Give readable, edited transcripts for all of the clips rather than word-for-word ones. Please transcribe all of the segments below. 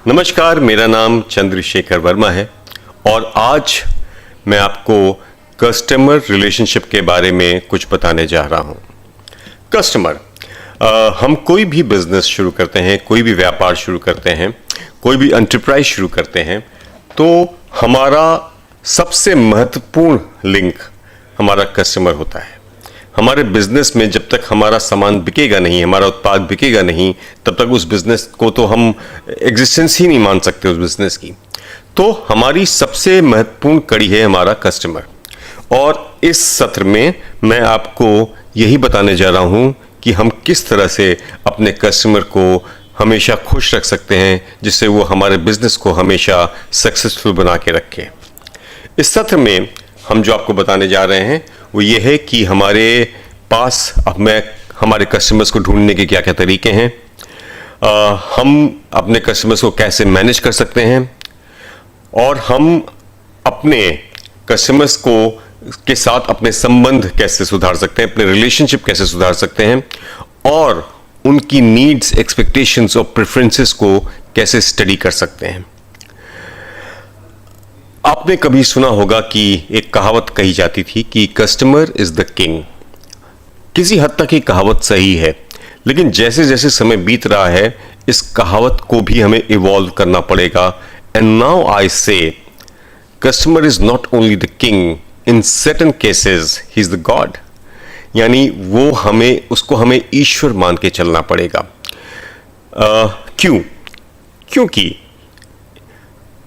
नमस्कार, मेरा नाम चंद्रशेखर वर्मा है और आज मैं आपको कस्टमर रिलेशनशिप के बारे में कुछ बताने जा रहा हूं। कस्टमर, हम कोई भी बिजनेस शुरू करते हैं, कोई भी व्यापार शुरू करते हैं, कोई भी एंटरप्राइज शुरू करते हैं, तो हमारा सबसे महत्वपूर्ण लिंक हमारा कस्टमर होता है। हमारे बिजनेस में जब तक हमारा सामान बिकेगा नहीं, हमारा उत्पाद बिकेगा नहीं, तब तक उस बिजनेस को तो हम एग्जिस्टेंस ही नहीं मान सकते उस बिजनेस की। तो हमारी सबसे महत्वपूर्ण कड़ी है हमारा कस्टमर। और इस सत्र में मैं आपको यही बताने जा रहा हूं कि हम किस तरह से अपने कस्टमर को हमेशा खुश रख सकते हैं, जिससे वो हमारे बिजनेस को हमेशा सक्सेसफुल बना के रखे। इस सत्र में हम जो आपको बताने जा रहे हैं वो ये है कि हमारे पास हमारे कस्टमर्स को ढूंढने के क्या क्या तरीके हैं, हम अपने कस्टमर्स को कैसे मैनेज कर सकते हैं, और हम अपने कस्टमर्स के साथ अपने संबंध कैसे सुधार सकते हैं, अपने रिलेशनशिप कैसे सुधार सकते हैं, और उनकी नीड्स, एक्सपेक्टेशंस और प्रेफरेंसेस को कैसे स्टडी कर सकते हैं। आपने कभी सुना होगा कि एक कहावत कही जाती थी कि कस्टमर इज द किंग। किसी हद तक ये कहावत सही है, लेकिन जैसे जैसे समय बीत रहा है इस कहावत को भी हमें इवॉल्व करना पड़ेगा। एंड नाउ आई से customer is not only the king, in certain cases he is the God. यानी उसको हमें ईश्वर मान के चलना पड़ेगा। क्योंकि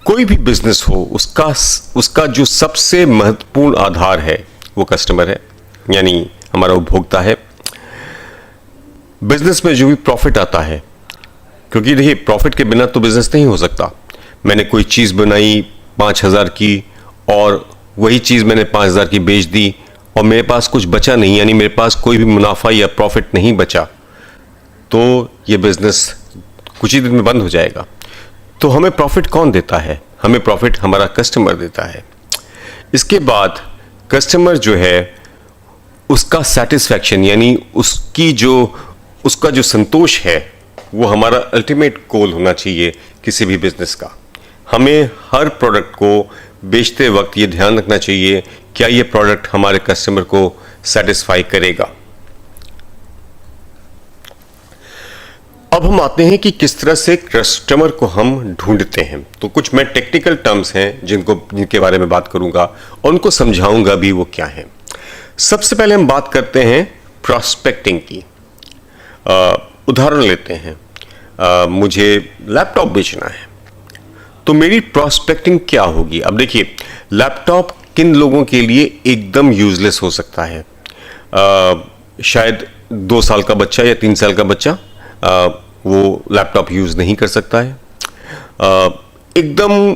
कोई भी बिजनेस हो, उसका जो सबसे महत्वपूर्ण आधार है वो कस्टमर है, यानी हमारा उपभोक्ता है। बिजनेस में जो भी प्रॉफिट आता है, क्योंकि देखिए प्रॉफिट के बिना तो बिजनेस नहीं हो सकता। मैंने कोई चीज़ बनाई 5,000 की और वही चीज़ मैंने 5,000 की बेच दी और मेरे पास कुछ बचा नहीं, यानी मेरे पास कोई भी मुनाफा या प्रॉफिट नहीं बचा, तो ये बिजनेस कुछ ही दिन में बंद हो जाएगा। तो हमें प्रॉफिट कौन देता है? हमें प्रॉफिट हमारा कस्टमर देता है। इसके बाद कस्टमर जो है उसका सेटिस्फैक्शन, यानी उसका जो संतोष है, वो हमारा अल्टीमेट गोल होना चाहिए किसी भी बिजनेस का। हमें हर प्रोडक्ट को बेचते वक्त ये ध्यान रखना चाहिए, क्या ये प्रोडक्ट हमारे कस्टमर को सेटिस्फाई करेगा। अब हम आते हैं कि किस तरह से कस्टमर को हम ढूंढते हैं। तो कुछ मैं टेक्निकल टर्म्स हैं जिनके बारे में बात करूंगा और उनको समझाऊंगा भी वो क्या है। सबसे पहले हम बात करते हैं प्रोस्पेक्टिंग की। उदाहरण लेते हैं, मुझे लैपटॉप बेचना है, तो मेरी प्रोस्पेक्टिंग क्या होगी? अब देखिए, लैपटॉप किन लोगों के लिए एकदम यूजलेस हो सकता है। शायद 2 साल का बच्चा या 3 साल का बच्चा वो लैपटॉप यूज नहीं कर सकता है। एकदम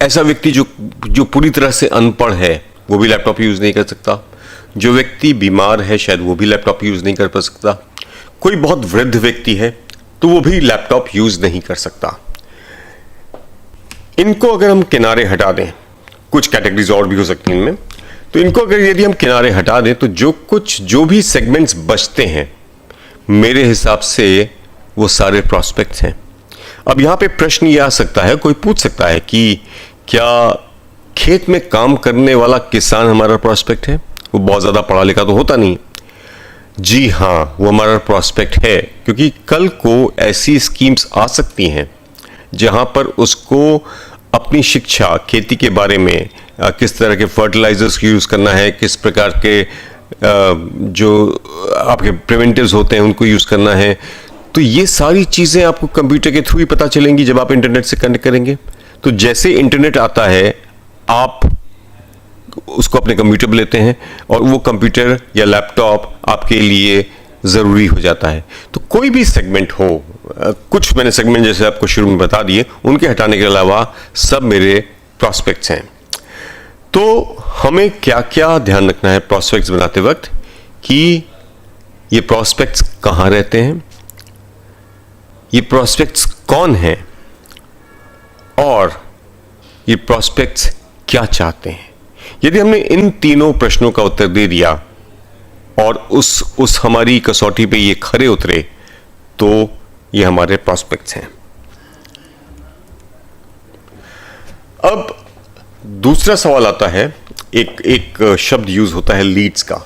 ऐसा व्यक्ति जो पूरी तरह से अनपढ़ है वो भी लैपटॉप यूज नहीं कर सकता। जो व्यक्ति बीमार है शायद वो भी लैपटॉप यूज नहीं कर सकता। कोई बहुत वृद्ध व्यक्ति है तो वो भी लैपटॉप यूज नहीं कर सकता। इनको अगर हम किनारे हटा दें, कुछ कैटेगरीज और भी हो सकती हैं इनमें, तो इनको अगर यदि हम किनारे हटा दें तो जो भी सेगमेंट्स बचते हैं, मेरे हिसाब से वो सारे प्रॉस्पेक्ट्स हैं। अब यहां पे प्रश्न ये आ सकता है, कोई पूछ सकता है कि क्या खेत में काम करने वाला किसान हमारा प्रॉस्पेक्ट है? वो बहुत ज्यादा पढ़ा लिखा तो होता नहीं। जी हाँ, वो हमारा प्रॉस्पेक्ट है, क्योंकि कल को ऐसी स्कीम्स आ सकती हैं जहां पर उसको अपनी शिक्षा खेती के बारे में, किस तरह के फर्टिलाइजर्स यूज करना है, किस प्रकार के जो आपके प्रिवेंटिव्स होते हैं उनको यूज करना है, तो ये सारी चीजें आपको कंप्यूटर के थ्रू ही पता चलेंगी जब आप इंटरनेट से कनेक्ट करेंगे। तो जैसे इंटरनेट आता है, आप उसको अपने कंप्यूटर पे लेते हैं और वो कंप्यूटर या लैपटॉप आपके लिए जरूरी हो जाता है। तो कोई भी सेगमेंट हो, कुछ मैंने सेगमेंट जैसे आपको शुरू में बता दिए, उनके हटाने के अलावा सब मेरे प्रॉस्पेक्ट्स हैं। तो हमें क्या क्या ध्यान रखना है प्रॉस्पेक्ट्स बनाते वक्त, कि ये प्रॉस्पेक्ट्स कहाँ रहते हैं, ये प्रॉस्पेक्ट्स कौन हैं, और ये प्रॉस्पेक्ट्स क्या चाहते हैं। यदि हमने इन तीनों प्रश्नों का उत्तर दे दिया और उस हमारी कसौटी पे ये खरे उतरे, तो ये हमारे प्रॉस्पेक्ट्स हैं। अब दूसरा सवाल आता है, एक शब्द यूज होता है लीड्स का।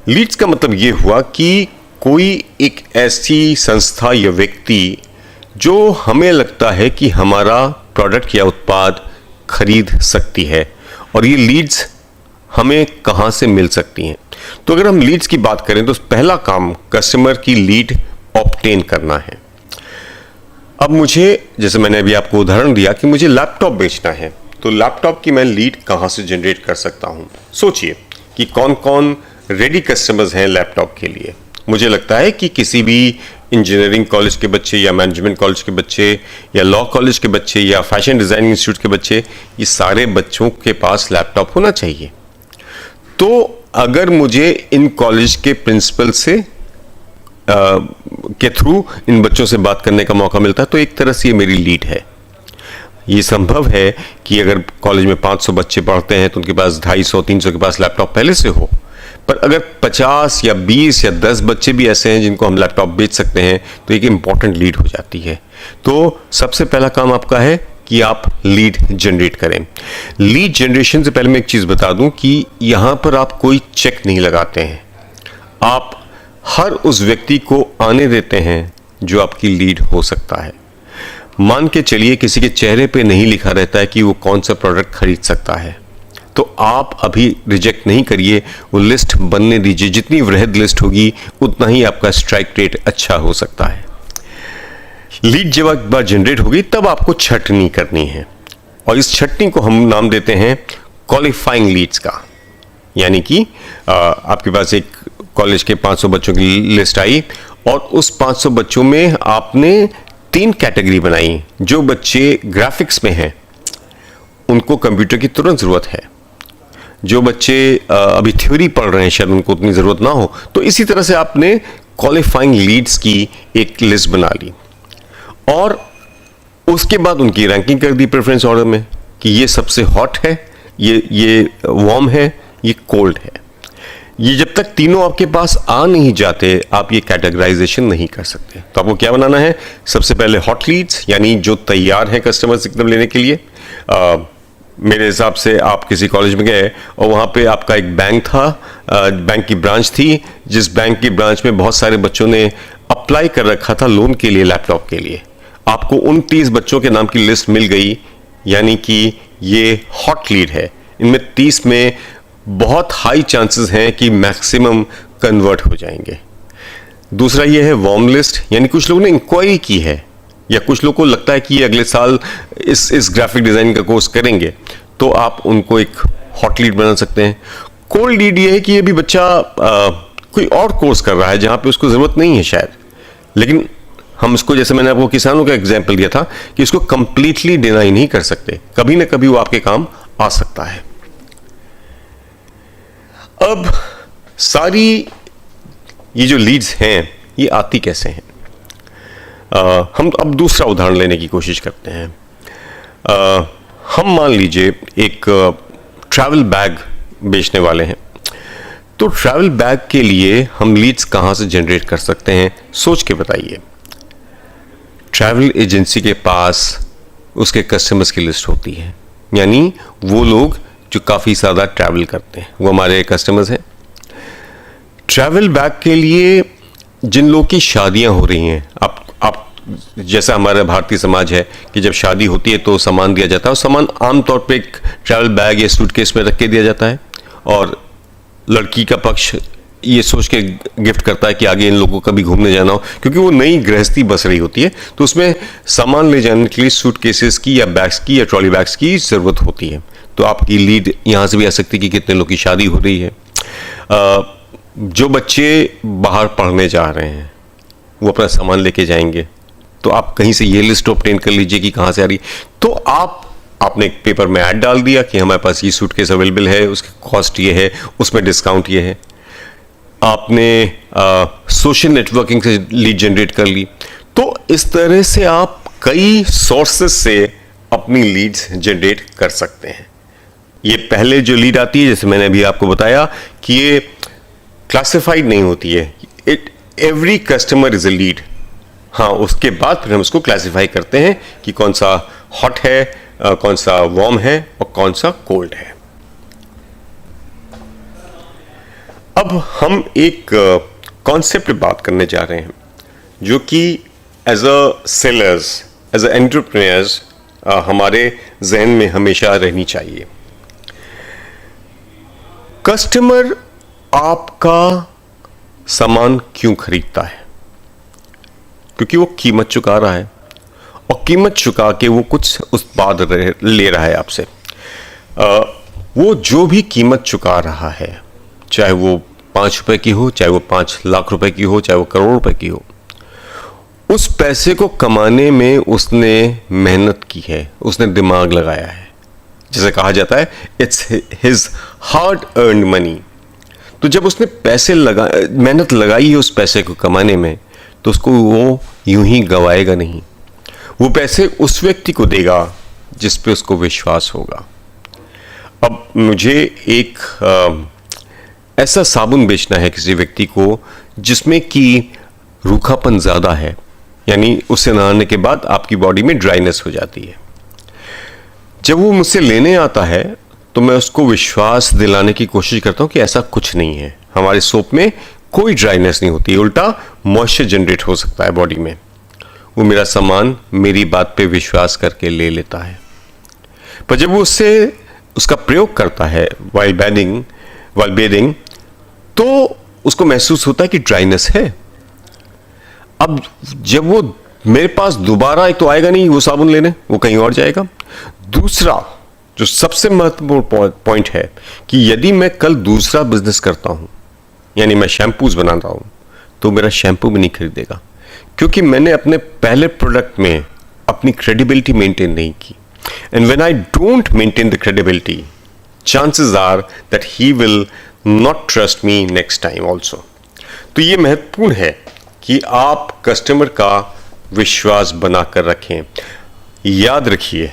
लीड्स का मतलब ये हुआ कि कोई एक ऐसी संस्था या व्यक्ति जो हमें लगता है कि हमारा प्रोडक्ट या उत्पाद खरीद सकती है, और ये लीड्स हमें कहाँ से मिल सकती हैं। तो अगर हम लीड्स की बात करें तो पहला काम कस्टमर की लीड ऑब्टेन करना है। अब मुझे, जैसे मैंने अभी आपको उदाहरण दिया कि मुझे लैपटॉप बेचना है, तो लैपटॉप की मैं लीड कहाँ से जनरेट कर सकता हूँ। सोचिए कि कौन कौन रेडी कस्टमर्स हैं लैपटॉप के लिए। मुझे लगता है कि किसी भी इंजीनियरिंग कॉलेज के बच्चे या मैनेजमेंट कॉलेज के बच्चे या लॉ कॉलेज के बच्चे या फैशन डिज़ाइनिंग इंस्टीट्यूट के बच्चे, ये सारे बच्चों के पास लैपटॉप होना चाहिए। तो अगर मुझे इन कॉलेज के प्रिंसिपल से के थ्रू इन बच्चों से बात करने का मौका मिलता है, तो एक तरह से ये मेरी लीड है। ये संभव है कि अगर कॉलेज में 500 बच्चे पढ़ते हैं तो उनके पास 250-300 के पास लैपटॉप पहले से हो, पर अगर 50 या 20 या 10 बच्चे भी ऐसे हैं जिनको हम लैपटॉप बेच सकते हैं, तो एक इंपॉर्टेंट लीड हो जाती है। तो सबसे पहला काम आपका है कि आप लीड जनरेट करें। लीड जनरेशन से पहले मैं एक चीज़ बता दूं कि यहाँ पर आप कोई चेक नहीं लगाते हैं, आप हर उस व्यक्ति को आने देते हैं जो आपकी लीड हो सकता है। मान के चलिए किसी के चेहरे पे नहीं लिखा रहता है कि वो कौन सा प्रोडक्ट खरीद सकता है, तो आप अभी रिजेक्ट नहीं करिए, वो लिस्ट बनने दीजिए। जितनी वृहद लिस्ट होगी उतना ही आपका स्ट्राइक रेट अच्छा हो सकता है। लीड जब एक बार जनरेट होगी तब आपको छटनी करनी है, और इस छटनी को हम नाम देते हैं क्वालिफाइंग लीड्स का। यानी कि आपके पास एक कॉलेज के 500 बच्चों की लिस्ट आई, और उस 500 बच्चों में आपने 3 कैटेगरी बनाई। जो बच्चे ग्राफिक्स में हैं उनको कंप्यूटर की तुरंत ज़रूरत है, जो बच्चे अभी थ्योरी पढ़ रहे हैं शायद उनको उतनी ज़रूरत ना हो। तो इसी तरह से आपने क्वालिफाइंग लीड्स की एक लिस्ट बना ली, और उसके बाद उनकी रैंकिंग कर दी प्रेफरेंस ऑर्डर में कि ये सबसे हॉट है, ये वार्म है, ये कोल्ड है। ये जब तक तीनों आपके पास आ नहीं जाते आप ये कैटेगराइजेशन नहीं कर सकते। तो आपको क्या बनाना है, सबसे पहले हॉट लीड्स, यानी जो तैयार हैं कस्टमर्स एकदम लेने के लिए। मेरे हिसाब से आप किसी कॉलेज में गए और वहाँ पे आपका एक बैंक था, बैंक की ब्रांच थी, जिस बैंक की ब्रांच में बहुत सारे बच्चों ने अप्लाई कर रखा था लोन के लिए, लैपटॉप के लिए। आपको उन 30 बच्चों के नाम की लिस्ट मिल गई, यानी कि ये हॉट लीड है। इनमें 30 में बहुत हाई चांसेस हैं कि मैक्सिमम कन्वर्ट हो जाएंगे। दूसरा ये है वार्म लिस्ट, यानी कुछ लोगों ने इंक्वायरी की है या कुछ लोगों को लगता है कि ये अगले साल इस ग्राफिक डिज़ाइनिंग का कोर्स करेंगे, तो आप उनको एक हॉट लीड बना सकते हैं। कोल्ड लीड ये है कि ये भी बच्चा कोई और कोर्स कर रहा है जहाँ पे उसको ज़रूरत नहीं है शायद, लेकिन हम इसको, जैसे मैंने आपको किसानों का एग्जाम्पल दिया था, कि इसको कंप्लीटली डिनाई नहीं कर सकते, कभी ना कभी वो आपके काम आ सकता है। अब सारी ये जो लीड्स हैं ये आती कैसे हैं, हम अब दूसरा उदाहरण लेने की कोशिश करते हैं। हम मान लीजिए एक ट्रैवल बैग बेचने वाले हैं, तो ट्रैवल बैग के लिए हम लीड्स कहाँ से जनरेट कर सकते हैं, सोच के बताइए। ट्रैवल एजेंसी के पास उसके कस्टमर्स की लिस्ट होती है, यानी वो लोग जो काफ़ी ज़्यादा ट्रैवल करते हैं वो हमारे कस्टमर्स हैं। ट्रैवल बैग के लिए जिन लोगों की शादियां हो रही हैं, आप जैसा हमारा भारतीय समाज है कि जब शादी होती है तो सामान दिया जाता है, और सामान आमतौर पे एक ट्रैवल बैग या सूटकेस में रख के दिया जाता है, और लड़की का पक्ष ये सोच के गिफ्ट करता है कि आगे इन लोगों को कभी घूमने जाना हो, क्योंकि वो नई गृहस्थी बस रही होती है, तो उसमें सामान ले जाने के लिए सूटकेसेस की या बैग्स की या ट्रॉली बैग्स की ज़रूरत होती है। तो आपकी लीड यहाँ से भी आ सकती है कि कितने लोग की शादी हो रही है। जो बच्चे बाहर पढ़ने जा रहे हैं वो अपना सामान लेके जाएंगे, तो आप कहीं से ये लिस्ट ऑब्टेन कर लीजिए कि कहाँ से आ रही। तो आपने एक पेपर में ऐड डाल दिया कि हमारे पास ये सूटकेस अवेलेबल है, उसकी कॉस्ट ये है, उसमें डिस्काउंट ये है। आपने सोशल नेटवर्किंग से लीड जनरेट कर ली। तो इस तरह से आप कई सोर्सेस से अपनी लीड्स जनरेट कर सकते हैं। ये पहले जो लीड आती है, जैसे मैंने अभी आपको बताया कि ये क्लासिफाइड नहीं होती है, every customer is a lead. हाँ, उसके बाद फिर हम उसको क्लासिफाई करते हैं कि कौन सा हॉट है, कौन सा वार्म है और कौन सा कोल्ड है। अब हम एक कॉन्सेप्ट पे बात करने जा रहे हैं जो कि as a sellers, as a entrepreneurs हमारे जहन में हमेशा रहनी चाहिए। कस्टमर आपका सामान क्यों खरीदता है? क्योंकि वो कीमत चुका रहा है, और कीमत चुका के वो कुछ उत्पाद ले रहा है आपसे। वो जो भी कीमत चुका रहा है, चाहे वो 5 रुपए की हो, चाहे वो 5 लाख रुपए की हो, चाहे वो करोड़ रुपए की हो, उस पैसे को कमाने में उसने मेहनत की है, उसने दिमाग लगाया है। जैसे कहा जाता है, it's his hard earned money. तो जब उसने मेहनत लगाई है उस पैसे को कमाने में, तो उसको वो यूं ही गवाएगा नहीं। वो पैसे उस व्यक्ति को देगा जिस पे उसको विश्वास होगा। अब मुझे एक ऐसा साबुन बेचना है किसी व्यक्ति को जिसमें कि रूखापन ज़्यादा है, यानी उससे नहाने के बाद आपकी बॉडी में ड्राइनेस हो जाती है। जब वो मुझसे लेने आता है तो मैं उसको विश्वास दिलाने की कोशिश करता हूँ कि ऐसा कुछ नहीं है, हमारे सोप में कोई ड्राइनेस नहीं होती, उल्टा मॉइस्चर जनरेट हो सकता है बॉडी में। वो मेरा सामान मेरी बात पे विश्वास करके ले लेता है। पर जब वो उसका प्रयोग करता है वाइल बेदिंग, तो उसको महसूस होता है कि ड्राइनेस है। अब जब वो मेरे पास दोबारा, एक तो आएगा नहीं वो साबुन लेने, वो कहीं और जाएगा। दूसरा जो सबसे महत्वपूर्ण पॉइंट है कि यदि मैं कल दूसरा बिजनेस करता हूं, यानी मैं शैम्पूज बनाता हूं, तो मेरा शैम्पू भी नहीं खरीदेगा, क्योंकि मैंने अपने पहले प्रोडक्ट में अपनी क्रेडिबिलिटी मेंटेन नहीं की। And when I don't maintain the credibility, chances are that he will not trust me next time also. तो ये महत्वपूर्ण है कि आप कस्टमर का विश्वास बनाकर रखें। याद रखिए,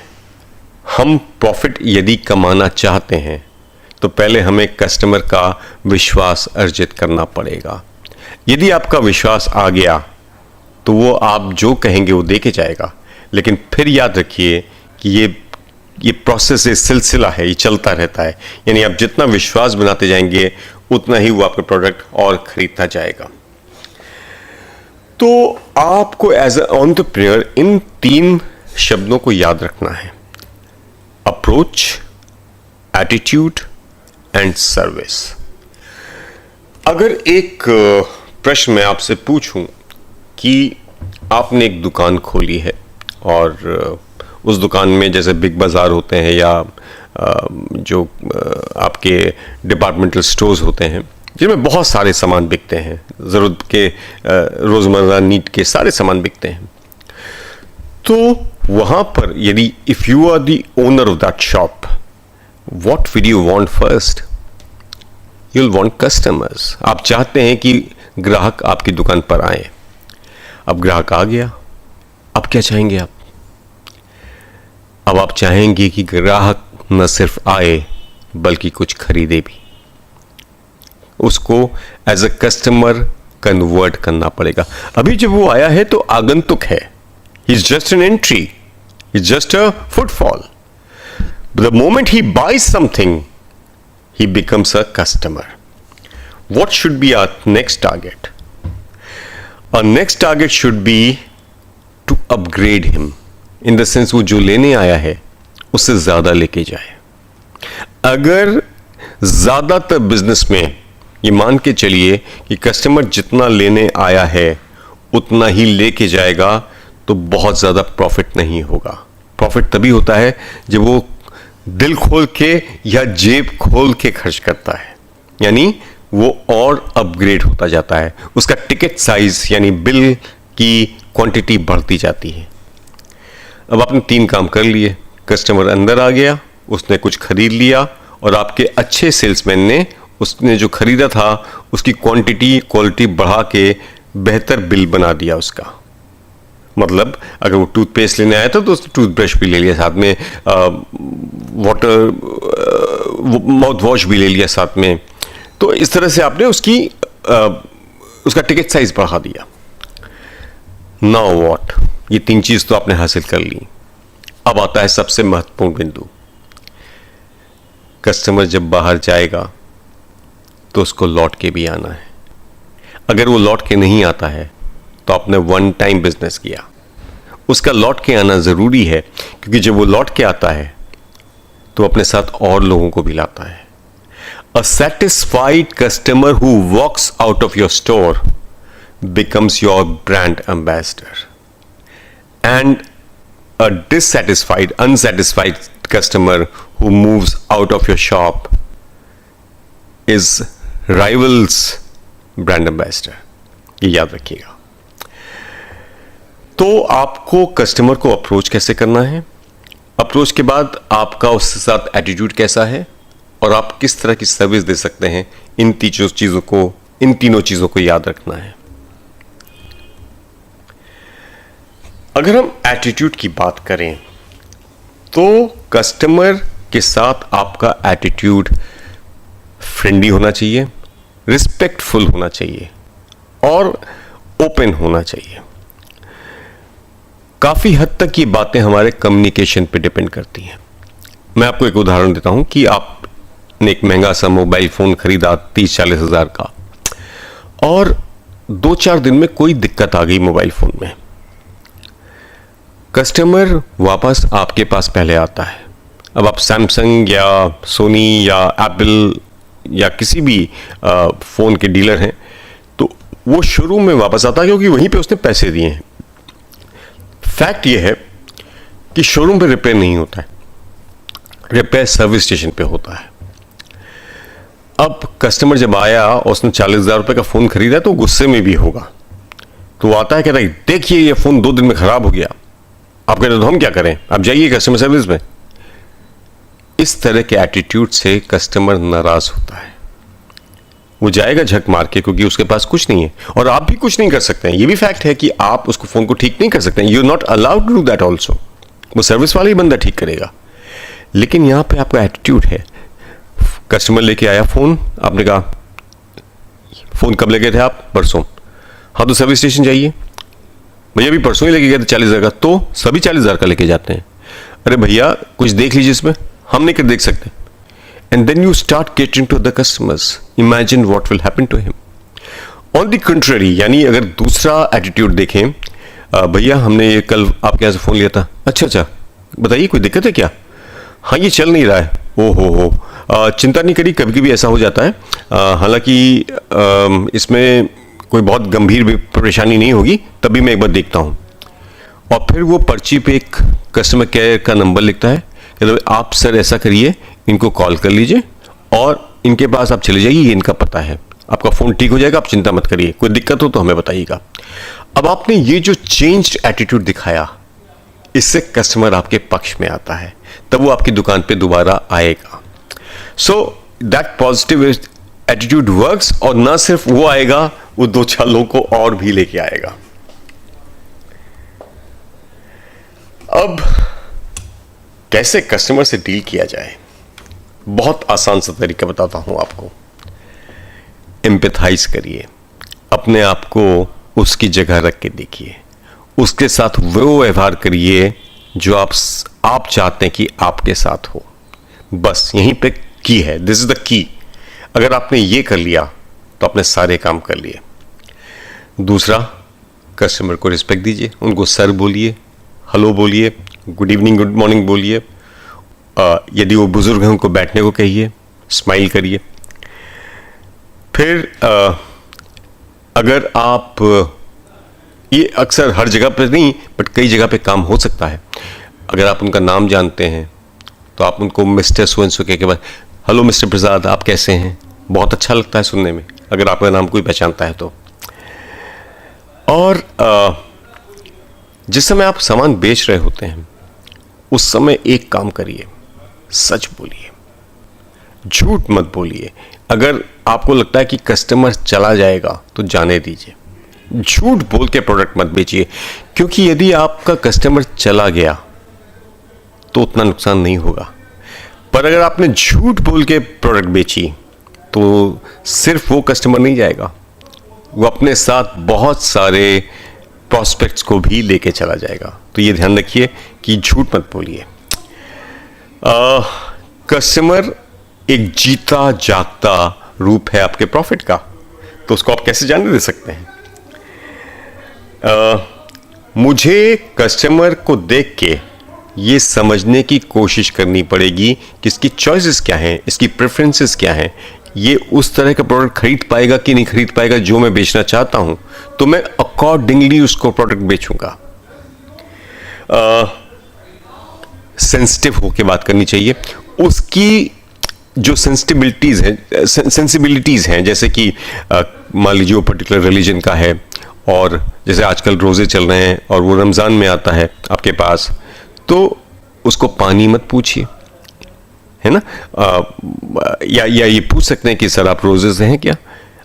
हम प्रॉफिट यदि कमाना चाहते हैं तो पहले हमें कस्टमर का विश्वास अर्जित करना पड़ेगा। यदि आपका विश्वास आ गया तो वो आप जो कहेंगे वो दे के जाएगा। लेकिन फिर याद रखिए कि ये प्रोसेस, ये सिलसिला है, ये चलता रहता है। यानी आप जितना विश्वास बनाते जाएंगे उतना ही वो आपके प्रोडक्ट और खरीदता जाएगा। तो आपको एज अ एंटरप्रेन्योर इन 3 शब्दों को याद रखना है: अप्रोच, एटीट्यूड एंड सर्विस। अगर एक प्रश्न मैं आपसे पूछूं कि आपने एक दुकान खोली है और उस दुकान में जैसे बिग बाजार होते हैं या जो आपके डिपार्टमेंटल स्टोर्स होते हैं जिनमें बहुत सारे सामान बिकते हैं, ज़रूरत के रोज़मर्रा नीड के सारे सामान बिकते हैं, तो वहाँ पर यदि if you are the owner of that shop, what will you want first? You will want customers. आप चाहते हैं कि ग्राहक आपकी दुकान पर आए। अब ग्राहक आ गया, अब क्या चाहेंगे आप? अब आप चाहेंगे कि ग्राहक न सिर्फ आए बल्कि कुछ खरीदे भी। उसको एज अ कस्टमर कन्वर्ट करना पड़ेगा। अभी जब वो आया है तो आगंतुक है, he is just an entry, he is just a footfall. The moment he buys something, he becomes a customer. What should be our next target? Our next target should be to upgrade him. In the sense वो जो लेने आया है उससे ज़्यादा लेके जाए। अगर ज़्यादातर बिजनेस में ये मान के चलिए कि कस्टमर जितना लेने आया है उतना ही लेके जाएगा, तो बहुत ज़्यादा प्रॉफिट नहीं होगा। प्रॉफिट तभी होता है जब वो दिल खोल के या जेब खोल के खर्च करता है, यानी वो और अपग्रेड होता जाता है, उसका टिकट साइज यानी बिल की क्वांटिटी बढ़ती जाती है। अब आपने 3 काम कर लिए, कस्टमर अंदर आ गया, उसने कुछ खरीद लिया, और आपके अच्छे सेल्समैन ने उसने जो खरीदा था उसकी क्वालिटी बढ़ा के बेहतर बिल बना दिया उसका। मतलब अगर वो टूथपेस्ट लेने आया था तो उसने टूथब्रश भी ले लिया, साथ में माउथ वॉश भी ले लिया साथ में। तो इस तरह से आपने उसका टिकट साइज बढ़ा दिया। Now what? ये 3 चीज़ तो आपने हासिल कर ली। अब आता है सबसे महत्वपूर्ण बिंदु। कस्टमर जब बाहर जाएगा तो उसको लौट के भी आना है। अगर वो लौट के नहीं आता है तो आपने वन टाइम बिजनेस किया। उसका लौट के आना ज़रूरी है, क्योंकि जब वो लौट के आता है तो अपने साथ और लोगों को भी लाता है। A satisfied customer who walks out of your store becomes your brand ambassador, and a dissatisfied, unsatisfied customer who moves out of your shop is rivals brand ambassador। ये याद रखिएगा। तो आपको कस्टमर को अप्रोच कैसे करना है, अप्रोच के बाद आपका उसके साथ एटीट्यूड कैसा है, और आप किस तरह की सर्विस दे सकते हैं, इन तीनों चीजों को याद रखना है। अगर हम एटीट्यूड की बात करें तो कस्टमर के साथ आपका एटीट्यूड फ्रेंडली होना चाहिए, रिस्पेक्टफुल होना चाहिए और ओपन होना चाहिए। काफी हद तक ये बातें हमारे कम्युनिकेशन पे डिपेंड करती हैं। मैं आपको एक उदाहरण देता हूं कि आपने एक महंगा सा मोबाइल फोन खरीदा 30-40 हजार का, और 2-4 दिन में कोई दिक्कत आ गई मोबाइल फोन में। कस्टमर वापस आपके पास पहले आता है। अब आप सैमसंग या सोनी या एप्पल या किसी भी फ़ोन के डीलर हैं, तो वो शोरूम में वापस आता है, क्योंकि वहीं पे उसने पैसे दिए हैं। फैक्ट ये है कि शोरूम पे रिपेयर नहीं होता है, रिपेयर सर्विस स्टेशन पे होता है। अब कस्टमर जब आया और उसने 40,000 रुपये का फ़ोन खरीदा तो गुस्से में भी होगा, तो वो आता है, कहता है देखिए ये फ़ोन 2 दिन में ख़राब हो गया। आप कहते तो हम क्या करें, आप जाइए कस्टमर सर्विस में। इस तरह के एटीट्यूड से कस्टमर नाराज होता है, वो जाएगा झक मार के, क्योंकि उसके पास कुछ नहीं है और आप भी कुछ नहीं कर सकते हैं। ये भी फैक्ट है कि आप उसको फोन को ठीक नहीं कर सकते हैं, you are not allowed to do that also. वो सर्विस वाला ही बंदा ठीक करेगा। लेकिन यहां पे आपका एटीट्यूड है। कस्टमर लेके आया फोन, आपने कहा फोन कब लेके थे आप? परसों। हाँ तो सर्विस स्टेशन जाइए। भैया भी परसों ही लेके गए थे 40,000 का, तो सभी 40,000 का लेके जाते हैं। अरे भैया कुछ देख लीजिए इसमें, हम नहीं कर देख सकते। And then you start catering to the customers, imagine what will happen to him. On the contrary, यानी अगर दूसरा एटीट्यूड देखें, भैया हमने ये कल आपके यहाँ से फोन लिया था। अच्छा बताइए कोई दिक्कत है क्या? हाँ ये चल नहीं रहा है। ओ हो, चिंता नहीं करी, कभी कभी ऐसा हो जाता है। हालांकि इसमें कोई बहुत गंभीर भी परेशानी नहीं होगी, तभी मैं एक बार देखता हूँ। और फिर वो पर्ची पे एक कस्टमर केयर का नंबर लिखता है कि आप सर ऐसा करिए, इनको कॉल कर लीजिए और इनके पास आप चले जाइए, ये इनका पता है, आपका फ़ोन ठीक हो जाएगा, आप चिंता मत करिए, कोई दिक्कत हो तो हमें बताइएगा। अब आपने ये जो चेंज्ड एटीट्यूड दिखाया, इससे कस्टमर आपके पक्ष में आता है, तब वो आपकी दुकान पे दोबारा आएगा। So that positive attitude works, और ना सिर्फ वो आएगा, वो 2-4 लोगों को और भी लेके आएगा। अब कैसे कस्टमर से डील किया जाए, बहुत आसान सा तरीका बताता हूं आपको। एम्पैथाइज करिए, अपने आप को उसकी जगह रख के देखिए, उसके साथ वो व्यवहार करिए जो आप चाहते हैं कि आपके साथ हो। बस यहीं पे की है, दिस इज द की। अगर आपने ये कर लिया तो आपने सारे काम कर लिए। दूसरा, कस्टमर को रिस्पेक्ट दीजिए, उनको सर बोलिए, हेलो बोलिए, गुड इवनिंग, गुड मॉर्निंग बोलिए। यदि वो बुजुर्ग हैं उनको बैठने को कहिए, स्माइल करिए। फिर अगर आप, ये अक्सर हर जगह पे नहीं बट कई जगह पे काम हो सकता है, अगर आप उनका नाम जानते हैं तो आप उनको मिस्टर सो के बाद, हेलो मिस्टर प्रसाद, आप कैसे हैं? बहुत अच्छा लगता है सुनने में, अगर आपका नाम कोई पहचानता है तो। और जिस समय आप सामान बेच रहे होते हैं उस समय एक काम करिए, सच बोलिए, झूठ मत बोलिए। अगर आपको लगता है कि कस्टमर चला जाएगा तो जाने दीजिए, झूठ बोल के प्रोडक्ट मत बेचिए, क्योंकि यदि आपका कस्टमर चला गया तो उतना नुकसान नहीं होगा। पर अगर आपने झूठ बोल के प्रोडक्ट बेची तो सिर्फ वो कस्टमर नहीं जाएगा, वो अपने साथ बहुत सारे प्रॉस्पेक्ट्स को भी लेके चला जाएगा। तो ये ध्यान रखिए कि झूठ मत बोलिए। कस्टमर एक जीता जागता रूप है आपके प्रॉफिट का, तो उसको आप कैसे जाने दे सकते हैं? मुझे कस्टमर को देख के ये समझने की कोशिश करनी पड़ेगी कि इसकी चॉइसेस क्या हैं, इसकी प्रेफरेंसेस क्या हैं, ये उस तरह का प्रोडक्ट खरीद पाएगा कि नहीं खरीद पाएगा जो मैं बेचना चाहता हूं, तो मैं अकॉर्डिंगली उसको प्रोडक्ट बेचूंगा। सेंसिटिव होके बात करनी चाहिए। उसकी जो सेंसिबिलिटीज हैं, जैसे कि मान लीजिए वो पर्टिकुलर रिलीजन का है, और जैसे आजकल रोजे चल रहे हैं और वो रमज़ान में आता है आपके पास, तो उसको पानी मत पूछिए, है ना। या ये पूछ सकते हैं कि सर आप रोजे से हैं क्या?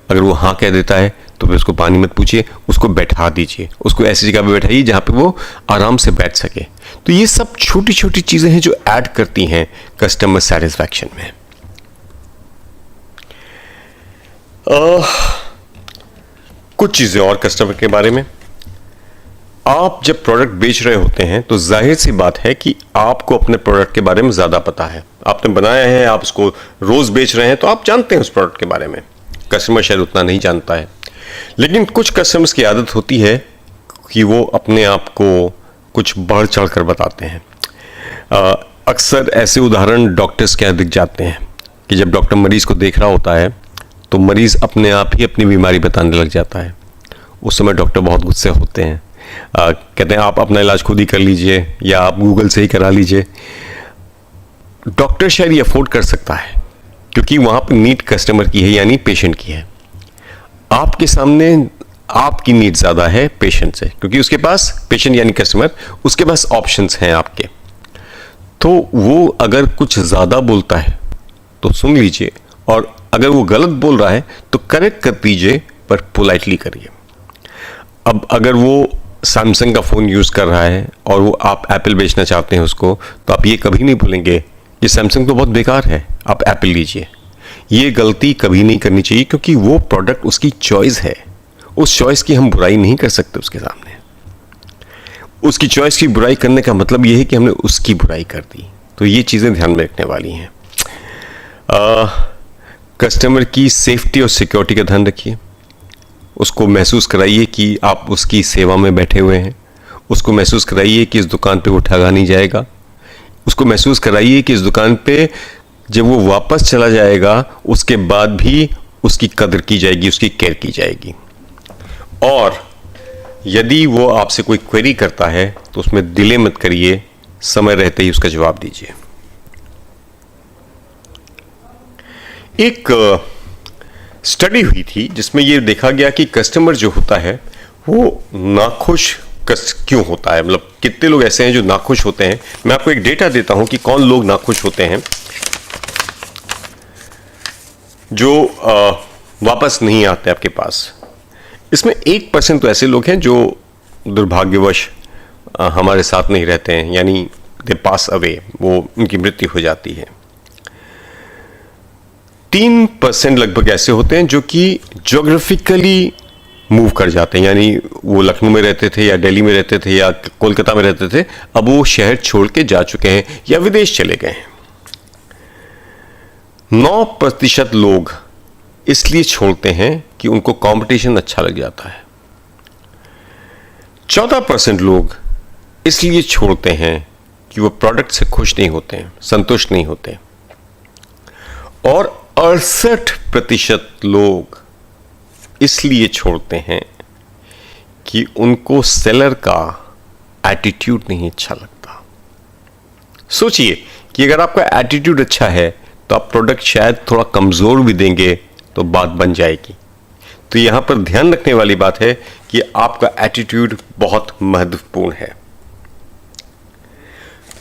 अगर वो हाँ कह देता है तो फिर उसको पानी मत पूछिए, उसको बैठा दीजिए, उसको ऐसी जगह पे बैठाइए जहाँ पे वो आराम से बैठ सके। तो ये सब छोटी छोटी चीज़ें हैं जो ऐड करती हैं कस्टमर सेटिस्फैक्शन में। कुछ चीज़ें और कस्टमर के बारे में। आप जब प्रोडक्ट बेच रहे होते हैं तो जाहिर सी बात है कि आपको अपने प्रोडक्ट के बारे में ज़्यादा पता है। आपने बनाया है, आप उसको रोज़ बेच रहे हैं, तो आप जानते हैं उस प्रोडक्ट के बारे में। कस्टमर शायद उतना नहीं जानता है। लेकिन कुछ कस्टमर्स की आदत होती है कि वो अपने आप को कुछ बढ़ चढ़ कर बताते हैं। अक्सर ऐसे उदाहरण डॉक्टर्स के यहाँ दिख जाते हैं कि जब डॉक्टर मरीज़ को देख रहा होता है तो मरीज़ अपने आप ही अपनी बीमारी बताने लग जाता है। उस समय डॉक्टर बहुत गुस्से होते हैं, कहते हैं आप अपना इलाज खुद ही कर लीजिए या आप गूगल से ही करा लीजिए। डॉक्टर शायद ये अफोर्ड कर सकता है क्योंकि वहाँ पर नीड कस्टमर की है, यानी पेशेंट की है। आपके सामने आपकी नीड ज़्यादा है पेशेंट से, क्योंकि उसके पास पेशेंट यानी कस्टमर, उसके पास ऑप्शंस हैं आपके। तो वो अगर कुछ ज़्यादा बोलता है तो सुन लीजिए, और अगर वो गलत बोल रहा है तो करेक्ट कर दीजिए, पर पोलाइटली करिए। अब अगर वो सैमसंग का फ़ोन यूज़ कर रहा है और वो आप एप्पल बेचना चाहते हैं उसको, तो आप ये कभी नहीं बोलेंगे कि सैमसंग तो बहुत बेकार है, आप एप्पल लीजिए। ये गलती कभी नहीं करनी चाहिए, क्योंकि वो प्रोडक्ट उसकी चॉइस है। उस चॉइस की हम बुराई नहीं कर सकते उसके सामने। उसकी चॉइस की बुराई करने का मतलब ये है कि हमने उसकी बुराई कर दी। तो ये चीज़ें ध्यान में रखने वाली हैं। कस्टमर की सेफ्टी और सिक्योरिटी का ध्यान रखिए। उसको महसूस कराइए कि आप उसकी सेवा में बैठे हुए हैं। उसको महसूस कराइए कि इस दुकान पे वो ठगा नहीं जाएगा। उसको महसूस कराइए कि इस दुकान पे जब वो वापस चला जाएगा उसके बाद भी उसकी कदर की जाएगी, उसकी केयर की जाएगी। और यदि वो आपसे कोई क्वेरी करता है तो उसमें डिले मत करिए, समय रहते ही उसका जवाब दीजिए। एक स्टडी हुई थी जिसमें यह देखा गया कि कस्टमर जो होता है वो नाखुश क्यों होता है, मतलब कितने लोग ऐसे हैं जो नाखुश होते हैं। मैं आपको एक डेटा देता हूं कि कौन लोग नाखुश होते हैं, जो वापस नहीं आते आपके पास। इसमें 1% तो ऐसे लोग हैं जो दुर्भाग्यवश हमारे साथ नहीं रहते हैं, यानी दे पास अवे, वो उनकी मृत्यु हो जाती है। 3% लगभग ऐसे होते हैं जो कि ज्योग्राफिकली मूव कर जाते हैं, यानी वो लखनऊ में रहते थे या दिल्ली में रहते थे या कोलकाता में रहते थे, अब वो शहर छोड़ के जा चुके हैं या विदेश चले गए हैं। 9% लोग इसलिए छोड़ते हैं कि उनको कंपटीशन अच्छा लग जाता है। 14% लोग इसलिए छोड़ते हैं कि वो प्रोडक्ट से खुश नहीं होते हैं, संतुष्ट नहीं होते। और 68% लोग इसलिए छोड़ते हैं कि उनको सेलर का एटीट्यूड नहीं अच्छा लगता। सोचिए कि अगर आपका एटीट्यूड अच्छा है तो आप प्रोडक्ट शायद थोड़ा कमजोर भी देंगे तो बात बन जाएगी। तो यहां पर ध्यान रखने वाली बात है कि आपका एटीट्यूड बहुत महत्वपूर्ण है।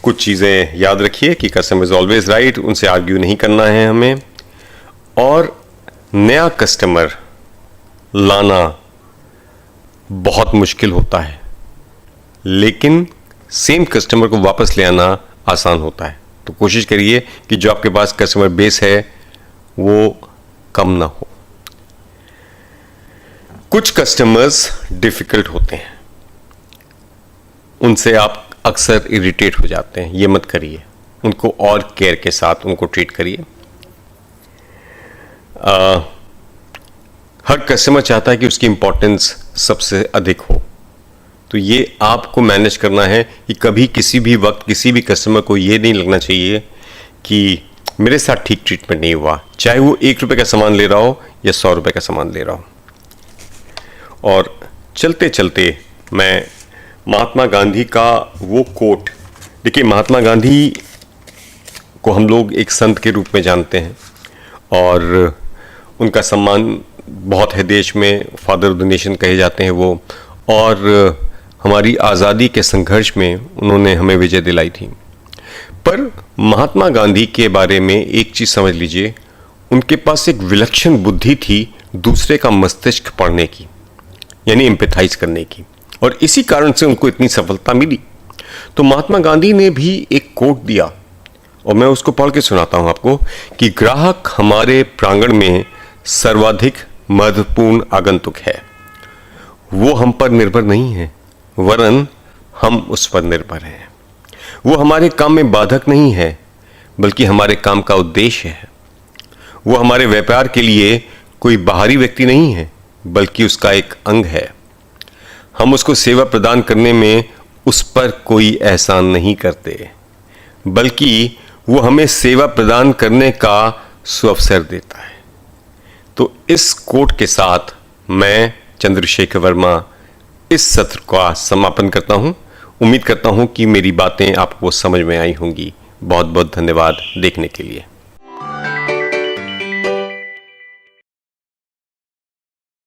कुछ चीजें याद रखिए कि कस्टमर इज ऑलवेज राइट, उनसे आर्ग्यू नहीं करना है हमें। और नया कस्टमर लाना बहुत मुश्किल होता है, लेकिन सेम कस्टमर को वापस ले आना आसान होता है। तो कोशिश करिए कि जो आपके पास कस्टमर बेस है वो कम ना हो। कुछ कस्टमर्स डिफिकल्ट होते हैं, उनसे आप अक्सर इरिटेट हो जाते हैं। ये मत करिए, उनको और केयर के साथ उनको ट्रीट करिए। हर कस्टमर चाहता है कि उसकी इंपॉर्टेंस सबसे अधिक हो, तो ये आपको मैनेज करना है कि कभी किसी भी वक्त किसी भी कस्टमर को ये नहीं लगना चाहिए कि मेरे साथ ठीक ट्रीटमेंट नहीं हुआ, चाहे वो 1 रुपये का सामान ले रहा हो या 100 रुपये का सामान ले रहा हो। और चलते चलते मैं महात्मा गांधी का वो कोट, देखिए महात्मा गांधी को हम लोग एक संत के रूप में जानते हैं और उनका सम्मान बहुत है देश में, फादर ऑफ द नेशन कहे जाते हैं वो, और हमारी आज़ादी के संघर्ष में उन्होंने हमें विजय दिलाई थी। पर महात्मा गांधी के बारे में एक चीज़ समझ लीजिए, उनके पास एक विलक्षण बुद्धि थी दूसरे का मस्तिष्क पढ़ने की, यानी एम्पैथाइज करने की, और इसी कारण से उनको इतनी सफलता मिली। तो महात्मा गांधी ने भी एक कोट दिया और मैं उसको पढ़ के सुनाता हूं आपको कि ग्राहक हमारे प्रांगण में सर्वाधिक महत्वपूर्ण आगंतुक है। वो हम पर निर्भर नहीं है, वरन हम उस पर निर्भर हैं। वो हमारे काम में बाधक नहीं है, बल्कि हमारे काम का उद्देश्य है। वो हमारे व्यापार के लिए कोई बाहरी व्यक्ति नहीं है, बल्कि उसका एक अंग है। हम उसको सेवा प्रदान करने में उस पर कोई एहसान नहीं करते, बल्कि वो हमें सेवा प्रदान करने का सुअवसर देता है। तो इस कोट के साथ मैं चंद्रशेखर वर्मा इस सत्र का समापन करता हूं। उम्मीद करता हूं कि मेरी बातें आपको समझ में आई होंगी। बहुत बहुत धन्यवाद देखने के लिए।